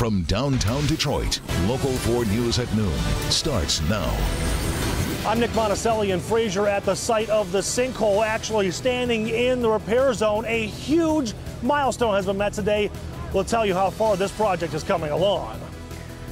From downtown Detroit, Local 4 News at noon starts now. I'm Nick Monticelli in Fraser at the site of the sinkhole, actually standing in the repair zone. A huge milestone has been met today. We'll tell you how far this project is coming along.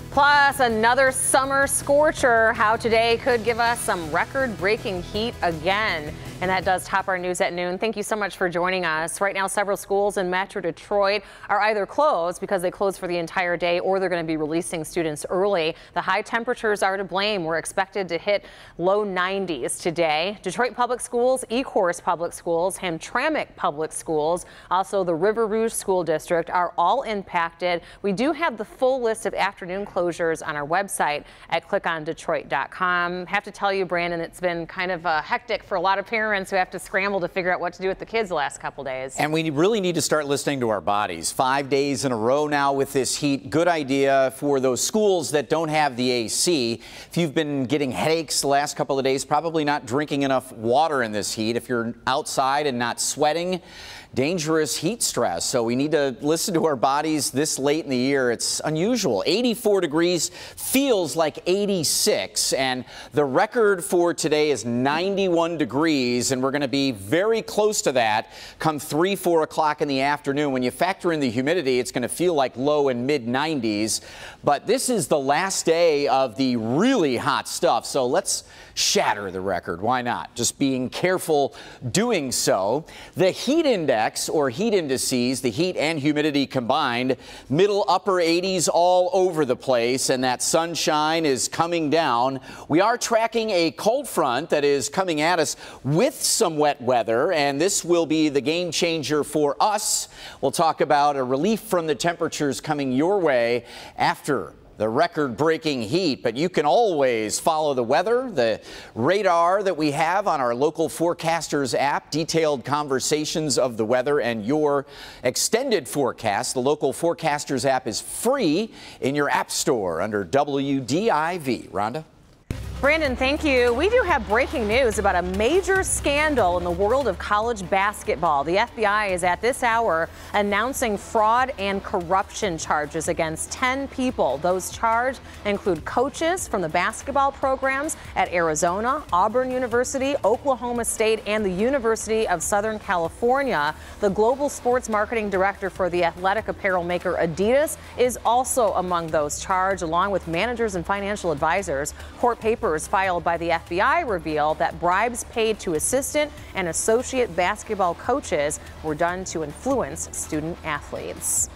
Plus, another summer scorcher. How today could give us some record-breaking heat again. And that does top our news at noon. Thank you so much for joining us. Right now, several schools in Metro Detroit are either closed because they closed for the entire day, or they're going to be releasing students early. The high temperatures are to blame. We're expected to hit low 90s today. Detroit Public Schools, Ecorse Public Schools, Hamtramck Public Schools, also the River Rouge School District are all impacted. We do have the full list of afternoon closures on our website at clickondetroit.com. Have to tell you, Brandon, it's been kind of hectic for a lot of parents who have to scramble to figure out what to do with the kids the last couple days. And we really need to start listening to our bodies. 5 days in a row now with this heat. Good idea for those schools that don't have the AC. If you've been getting headaches the last couple of days, probably not drinking enough water in this heat. If you're outside and not sweating, dangerous heat stress. So we need to listen to our bodies this late in the year. It's unusual. 84 degrees feels like 86, and the record for today is 91 degrees, and we're going to be very close to that come 3, 4 o'clock in the afternoon. When you factor in the humidity, it's going to feel like low and mid 90s. But this is the last day of the really hot stuff, so let's shatter the record. Why not? Just being careful doing so. The heat index, or heat indices, the heat and humidity combined, middle upper 80s all over the place, and that sunshine is coming down. We are tracking a cold front that is coming at us with some wet weather, and this will be the game changer for us. We'll talk about a relief from the temperatures coming your way after the record-breaking heat, but you can always follow the weather, the radar that we have on our Local Forecasters app, detailed conversations of the weather and your extended forecast. The Local Forecasters app is free in your app store under WDIV. Rhonda? Brandon, thank you. We do have breaking news about a major scandal in the world of college basketball. The FBI is at this hour announcing fraud and corruption charges against 10 people. Those charged include coaches from the basketball programs at Arizona, Auburn University, Oklahoma State, and the University of Southern California. The global sports marketing director for the athletic apparel maker Adidas is also among those charged, along with managers and financial advisors. Court papers filed by the FBI reveal that bribes paid to assistant and associate basketball coaches were done to influence student athletes.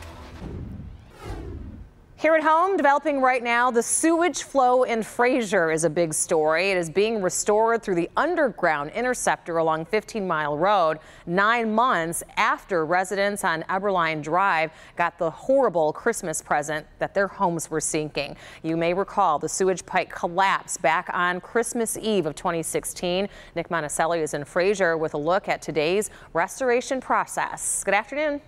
Here at home, developing right now, the sewage flow in Fraser is a big story. It is being restored through the underground interceptor along 15 Mile Road 9 months after residents on Eberline Drive got the horrible Christmas present that their homes were sinking. You may recall the sewage pipe collapsed back on Christmas Eve of 2016. Nick Monticelli is in Fraser with a look at today's restoration process. Good afternoon.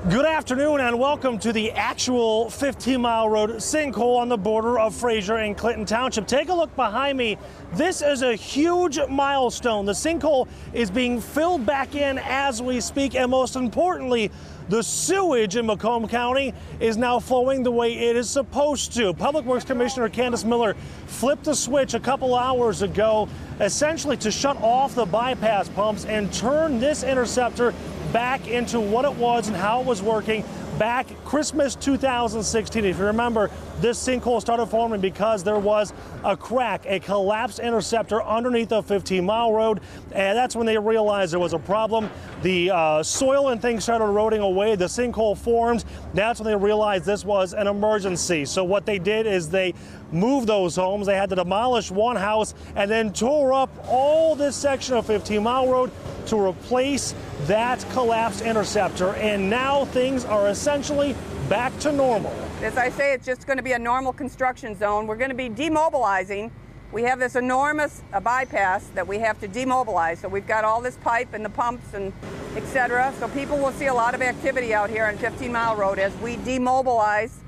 Good afternoon and welcome to the actual 15 Mile Road sinkhole on the border of Fraser and Clinton Township. Take a look behind me. This is a huge milestone. The sinkhole is being filled back in as we speak, and most importantly, the sewage in Macomb County is now flowing the way it is supposed to. Public Works Commissioner Candace Miller flipped the switch a couple hours ago, essentially to shut off the bypass pumps and turn this interceptor back into what it was and how it was working back Christmas 2016. If you remember, this sinkhole started forming because there was a crack, a collapsed interceptor underneath the 15 Mile Road, and that's when they realized there was a problem. The soil and things started eroding away. The sinkhole formed. That's when they realized this was an emergency. So what they did is they moved those homes. They had to demolish one house and then tore up all this section of 15 Mile Road to replace that collapsed interceptor. And now things are essentially back to normal. As I say, it's just going to be a normal construction zone. We're going to be demobilizing. We have this enormous bypass that we have to demobilize. So we've got all this pipe and the pumps and etc. So people will see a lot of activity out here on 15 Mile Road as we demobilize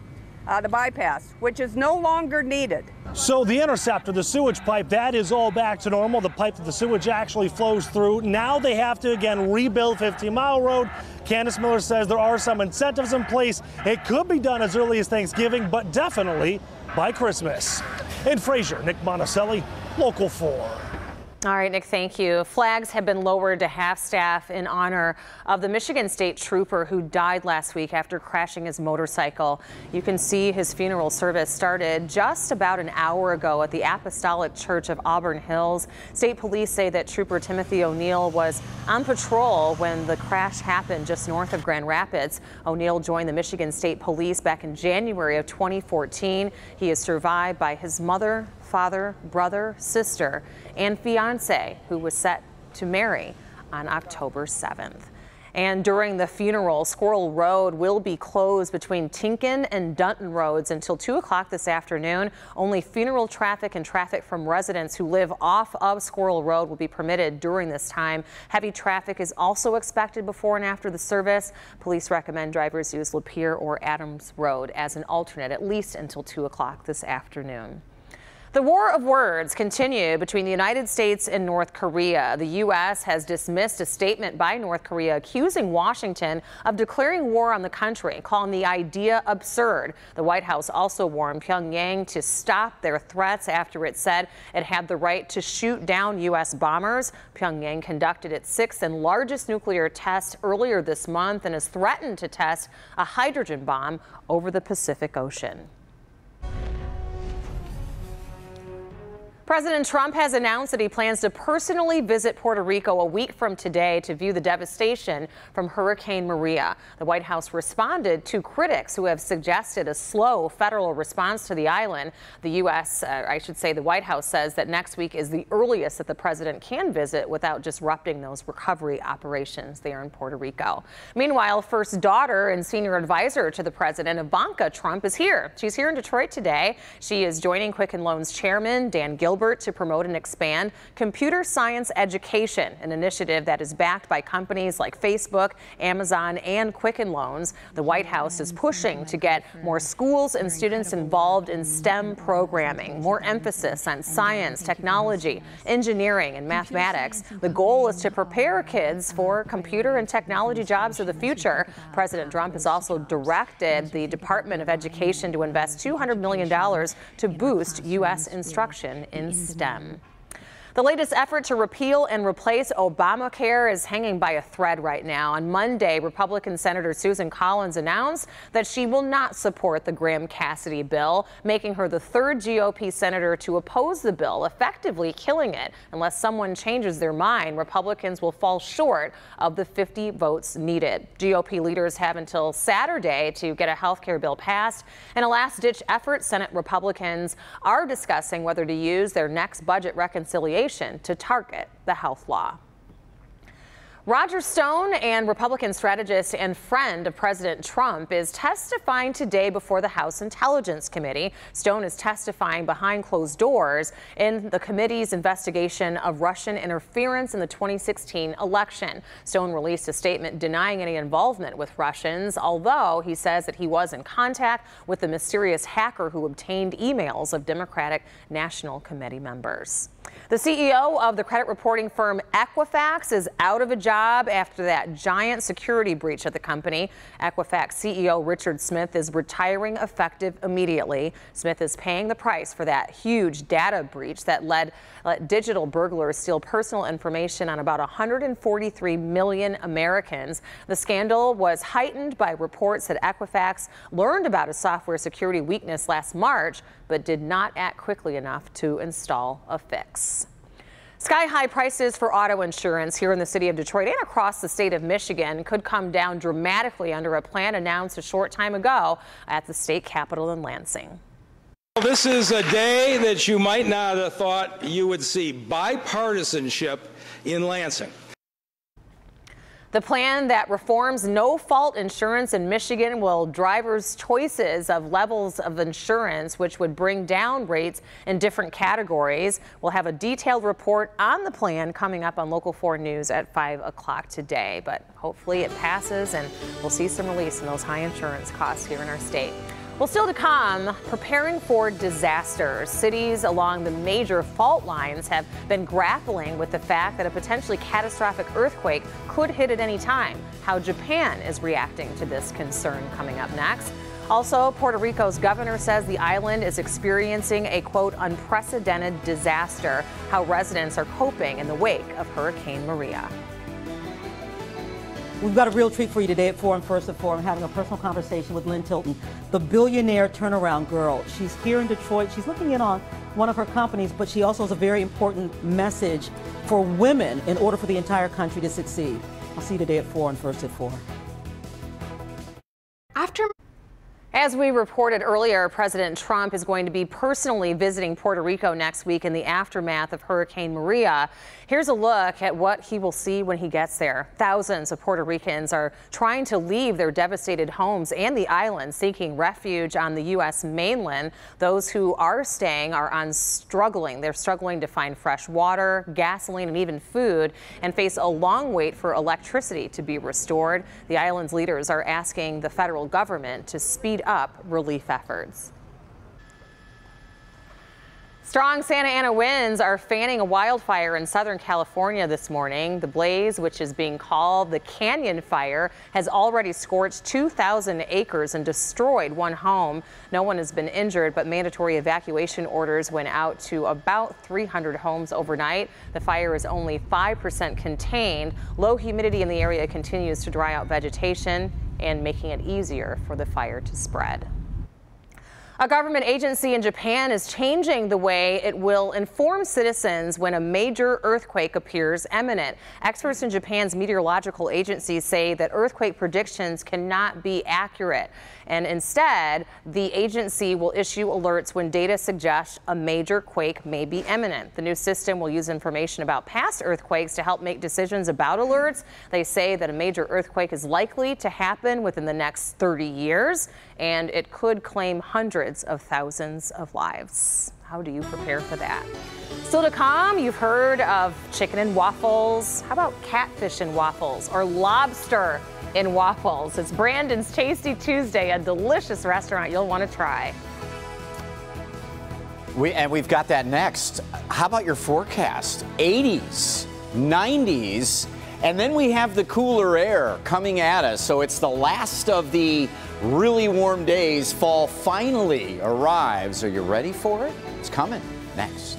the bypass, which is no longer needed. So the interceptor, the sewage pipe, that is all back to normal. The pipe that the sewage actually flows through. Now they have to, again, rebuild 15 Mile Road. Candace Miller says there are some incentives in place. It could be done as early as Thanksgiving, but definitely by Christmas. In Fraser, Nick Monticelli, Local 4. All right, Nick, thank you. Flags have been lowered to half-staff in honor of the Michigan State trooper who died last week after crashing his motorcycle. You can see his funeral service started just about an hour ago at the Apostolic Church of Auburn Hills. State police say that Trooper Timothy O'Neill was on patrol when the crash happened just north of Grand Rapids. O'Neill joined the Michigan State Police back in January of 2014. He is survived by his mother, father, brother, sister, and fiance, who was set to marry on October 7th. And during the funeral, Squirrel Road will be closed between Tinkin and Dunton Roads until 2 o'clock this afternoon. Only funeral traffic and traffic from residents who live off of Squirrel Road will be permitted during this time. Heavy traffic is also expected before and after the service. Police recommend drivers use Lapeer or Adams Road as an alternate, at least until 2 o'clock this afternoon. The war of words continue between the United States and North Korea. The U.S. has dismissed a statement by North Korea accusing Washington of declaring war on the country, calling the idea absurd. The White House also warned Pyongyang to stop their threats after it said it had the right to shoot down U.S. bombers. Pyongyang conducted its 6th and largest nuclear test earlier this month and has threatened to test a hydrogen bomb over the Pacific Ocean. President Trump has announced that he plans to personally visit Puerto Rico a week from today to view the devastation from Hurricane Maria. The White House responded to critics who have suggested a slow federal response to the island. The the White House says that next week is the earliest that the president can visit without disrupting those recovery operations there in Puerto Rico. Meanwhile, first daughter and senior advisor to the president, Ivanka Trump, is here. She's here in Detroit today. She is joining Quicken Loans chairman Dan Gilbert to promote and expand computer science education, an initiative that is backed by companies like Facebook, Amazon, and Quicken Loans. The White House is pushing to get more schools and students involved in STEM programming, more emphasis on science, technology, engineering, and mathematics. The goal is to prepare kids for computer and technology jobs of the future. President Trump has also directed the Department of Education to invest $200 million to boost U.S. instruction in STEM. The latest effort to repeal and replace Obamacare is hanging by a thread right now. On Monday, Republican Senator Susan Collins announced that she will not support the Graham-Cassidy bill, making her the third GOP senator to oppose the bill, effectively killing it. Unless someone changes their mind, Republicans will fall short of the 50 votes needed. GOP leaders have until Saturday to get a health care bill passed. In a last-ditch effort, Senate Republicans are discussing whether to use their next budget reconciliation to target the health law. Roger Stone, and Republican strategist and friend of President Trump, is testifying today before the House Intelligence Committee. Stone is testifying behind closed doors in the committee's investigation of Russian interference in the 2016 election. Stone released a statement denying any involvement with Russians, although he says that he was in contact with the mysterious hacker who obtained emails of Democratic National Committee members. The CEO of the credit reporting firm Equifax is out of a job after that giant security breach at the company. Equifax CEO Richard Smith is retiring effective immediately. Smith is paying the price for that huge data breach that let digital burglars steal personal information on about 143 million Americans. The scandal was heightened by reports that Equifax learned about a software security weakness last March, but did not act quickly enough to install a fix. Sky-high prices for auto insurance here in the city of Detroit and across the state of Michigan could come down dramatically under a plan announced a short time ago at the state capitol in Lansing. This is a day that you might not have thought you would see bipartisanship in Lansing. The plan that reforms no-fault insurance in Michigan will drivers' choices of levels of insurance, which would bring down rates in different categories. We'll have a detailed report on the plan coming up on Local 4 News at 5 o'clock today. But hopefully it passes and we'll see some release in those high insurance costs here in our state. Well, still to come, preparing for disasters. Cities along the major fault lines have been grappling with the fact that a potentially catastrophic earthquake could hit at any time. How Japan is reacting to this concern coming up next. Also, Puerto Rico's governor says the island is experiencing a, quote, unprecedented disaster. How residents are coping in the wake of Hurricane Maria. We've got a real treat for you today at 4 and First at 4. I'm having a personal conversation with Lynn Tilton, the billionaire turnaround girl. She's here in Detroit. She's looking in on one of her companies, but she also has a very important message for women in order for the entire country to succeed. I'll see you today at 4 and First at 4. As we reported earlier, President Trump is going to be personally visiting Puerto Rico next week in the aftermath of Hurricane Maria. Here's a look at what he will see when he gets there. Thousands of Puerto Ricans are trying to leave their devastated homes and the island, seeking refuge on the U.S. mainland. Those who are staying are struggling. They're struggling to find fresh water, gasoline, and even food, and face a long wait for electricity to be restored. The island's leaders are asking the federal government to speed up relief efforts. Strong Santa Ana winds are fanning a wildfire in Southern California this morning. The blaze, which is being called the Canyon Fire, has already scorched 2,000 acres and destroyed one home. No one has been injured, but mandatory evacuation orders went out to about 300 homes overnight. The fire is only 5% contained. Low humidity in the area continues to dry out vegetation and making it easier for the fire to spread. A government agency in Japan is changing the way it will inform citizens when a major earthquake appears imminent. Experts in Japan's meteorological agency say that earthquake predictions cannot be accurate, and instead, the agency will issue alerts when data suggests a major quake may be imminent. The new system will use information about past earthquakes to help make decisions about alerts. They say that a major earthquake is likely to happen within the next 30 years, and it could claim hundreds of thousands of lives. How do you prepare for that? Still to come, you've heard of chicken and waffles. How about catfish and waffles or lobster in waffles? It's Brandon's Tasty Tuesday, a delicious restaurant you'll want to try. We've got that next. How about your forecast? 80s, 90s, and then we have the cooler air coming at us. So it's the last of the really warm days. Fall finally arrives. Are you ready for it? It's coming next.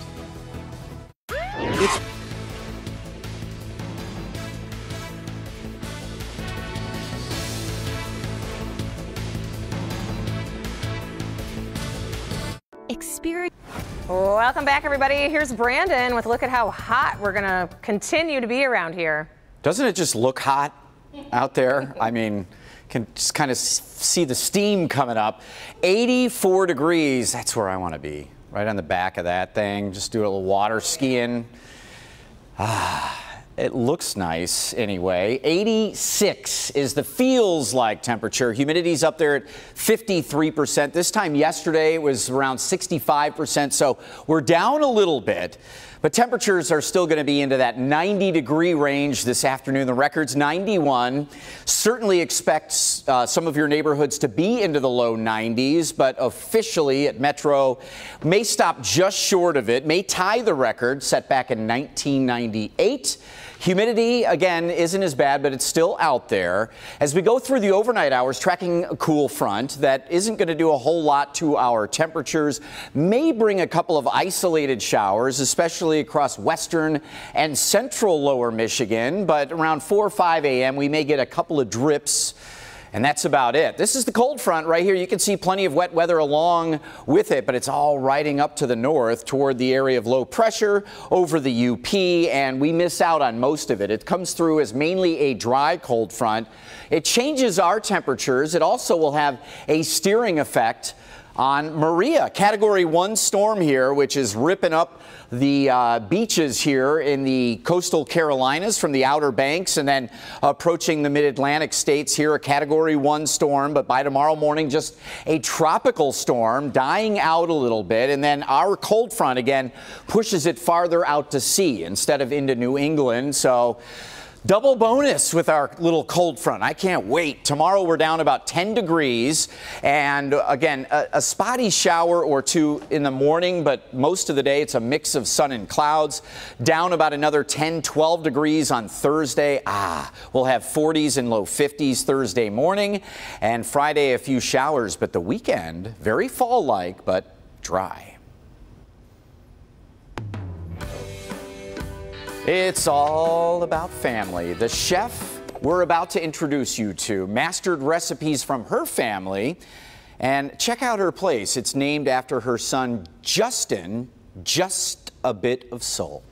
Welcome back, everybody. Here's Brandon with a look at how hot we're going to continue to be around here. Doesn't it just look hot out there? I mean, can just kind of see the steam coming up. 84 degrees. That's where I want to be. Right on the back of that thing. Just do a little water skiing. It looks nice anyway. 86 is the feels like temperature. Humidity's up there at 53%. This time yesterday it was around 65%, so we're down a little bit. But temperatures are still going to be into that 90-degree range this afternoon. The record's 91. Certainly expect some of your neighborhoods to be into the low 90s, but officially at Metro may stop just short of it, may tie the record set back in 1998. Humidity, again, isn't as bad, but it's still out there. As we go through the overnight hours, tracking a cool front that isn't going to do a whole lot to our temperatures, may bring a couple of isolated showers, especially across western and central lower Michigan. But around 4 or 5 a.m., we may get a couple of drips. And that's about it. This is the cold front right here. You can see plenty of wet weather along with it, but it's all riding up to the north toward the area of low pressure over the UP, and we miss out on most of it. It comes through as mainly a dry cold front. It changes our temperatures. It also will have a steering effect on Maria. Category 1 storm here, which is ripping up the beaches here in the coastal Carolinas from the Outer Banks and then approaching the mid-Atlantic states here. A Category 1 storm, but by tomorrow morning just a tropical storm, dying out a little bit. And then our cold front again pushes it farther out to sea instead of into New England. So Double bonus with our little cold front. I can't wait. Tomorrow we're down about 10 degrees. And again, a spotty shower or two in the morning, but most of the day it's a mix of sun and clouds. Down about another 10, 12 degrees on Thursday. We'll have 40s and low 50s Thursday morning. And Friday, a few showers, but the weekend, very fall-like, but dry. It's all about family. The chef we're about to introduce you to mastered recipes from her family. And check out her place. It's named after her son, Justin, Just a Bit of Soul.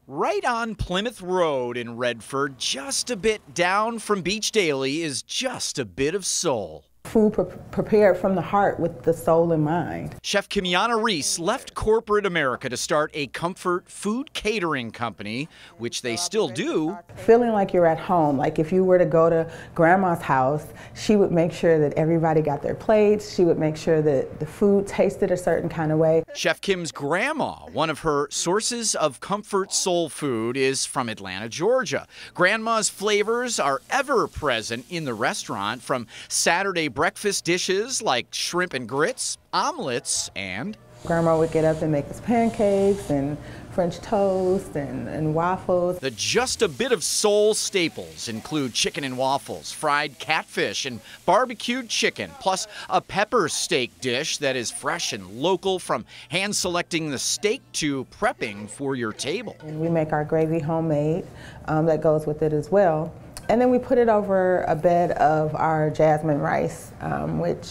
Right on Plymouth Road in Redford, just a bit down from Beach Daily, is Just a Bit of Soul. Food prepared from the heart with the soul in mind. Chef Kimiana Reese left corporate America to start a comfort food catering company, which they still do. Feeling like you're at home, like if you were to go to Grandma's house, she would make sure that everybody got their plates. She would make sure that the food tasted a certain kind of way. Chef Kim's grandma, one of her sources of comfort soul food, is from Atlanta, Georgia. Grandma's flavors are ever present in the restaurant, from Saturday breakfast dishes like shrimp and grits, omelets, and Grandma would get up and make us pancakes and French toast and waffles. The Just a Bit of Soul staples include chicken and waffles, fried catfish, and barbecued chicken, plus a pepper steak dish that is fresh and local, from hand selecting the steak to prepping for your table. And we make our gravy homemade, that goes with it as well. And then we put it over a bed of our jasmine rice, which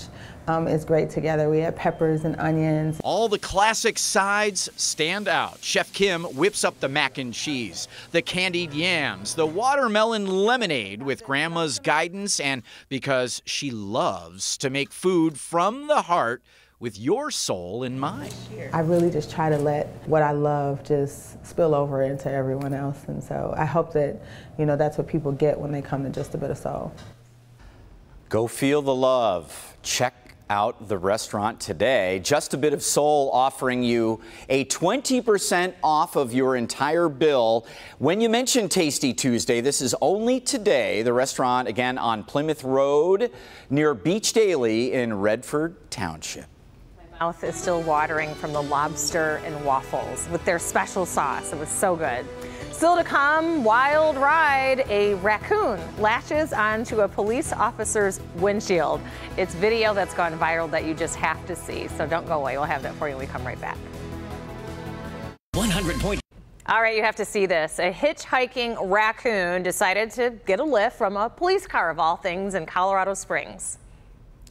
is great together. We have peppers and onions. All the classic sides stand out. Chef Kim whips up the mac and cheese, the candied yams, the watermelon lemonade with Grandma's guidance, and because she loves to make food from the heart with your soul in mind. I really just try to let what I love just spill over into everyone else. And so I hope that, that's what people get when they come to Just a Bit of Soul. Go feel the love. Check out the restaurant today. Just a Bit of Soul offering you a 20% off of your entire bill when you mention Tasty Tuesday. This is only today. The restaurant, again, on Plymouth Road near Beach Daily in Redford Township. Mouth is still watering from the lobster and waffles with their special sauce. It was so good. Still to come, wild ride. A raccoon latches onto a police officer's windshield. It's video that's gone viral that you just have to see. So don't go away. We'll have that for you when we come right back. 100 point. All right, you have to see this. A hitchhiking raccoon decided to get a lift from a police car, of all things, in Colorado Springs.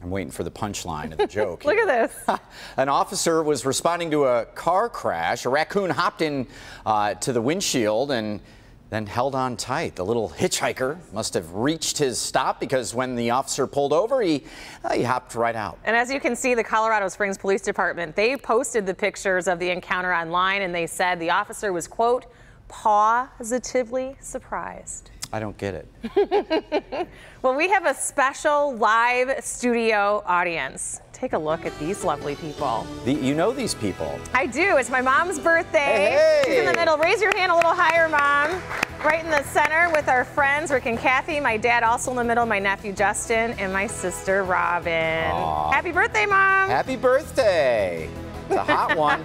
I'm waiting for the punchline of the joke. Look at this. An officer was responding to a car crash. A raccoon hopped in to the windshield and then held on tight. The little hitchhiker must have reached his stop, because when the officer pulled over, he hopped right out. And as you can see, the Colorado Springs Police Department, they posted the pictures of the encounter online, and they said the officer was, quote, positively surprised. I don't get it. Well, we have a special live studio audience. Take a look at these lovely people. You know these people. I do. It's my mom's birthday. Hey. She's in the middle. Raise your hand a little higher, Mom. Right in the center with our friends, Rick and Kathy. My dad also in the middle, my nephew Justin, and my sister Robin. Aww. Happy birthday, Mom. Happy birthday. It's a hot one.